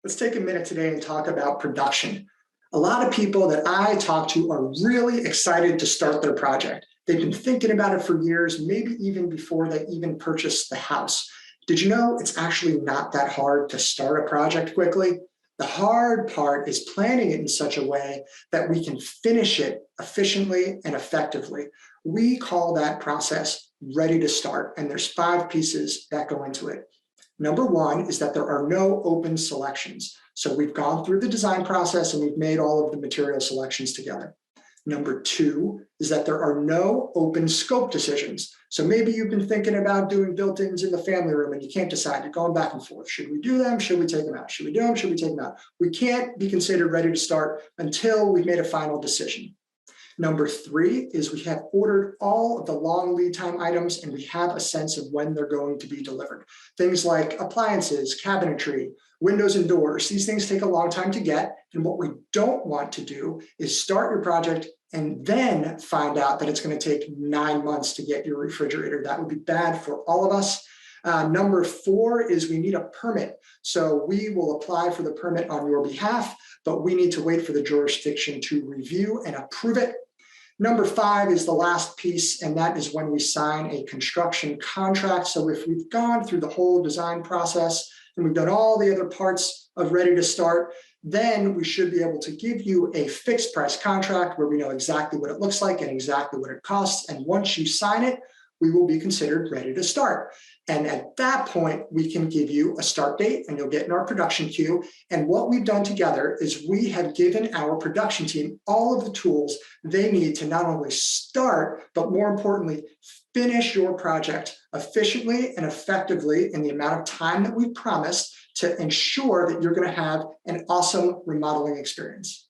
Let's take a minute today and talk about production. A lot of people that I talk to are really excited to start their project. They've been thinking about it for years, maybe even before they even purchased the house. Did you know it's actually not that hard to start a project quickly? The hard part is planning it in such a way that we can finish it efficiently and effectively. We call that process ready to start, and there's 5 pieces that go into it. Number one is that there are no open selections. So we've gone through the design process and we've made all of the material selections together. Number two is that there are no open scope decisions. So maybe you've been thinking about doing built-ins in the family room and you can't decide. You're going back and forth. Should we do them? Should we take them out? Should we do them? Should we take them out? We can't be considered ready to start until we've made a final decision. Number three is we have ordered all of the long lead time items and we have a sense of when they're going to be delivered. Things like appliances, cabinetry, windows and doors. These things take a long time to get. And what we don't want to do is start your project and then find out that it's going to take 9 months to get your refrigerator. That would be bad for all of us. Number four is we need a permit. So we will apply for the permit on your behalf, but we need to wait for the jurisdiction to review and approve it. Number five is the last piece, and that is when we sign a construction contract. So if we've gone through the whole design process and we've done all the other parts of ready to start, then we should be able to give you a fixed price contract where we know exactly what it looks like and exactly what it costs. And once you sign it, we will be considered ready to start. And at that point, we can give you a start date and you'll get in our production queue. And what we've done together is we have given our production team all of the tools they need to not only start, but more importantly, finish your project efficiently and effectively in the amount of time that we promised to ensure that you're going to have an awesome remodeling experience.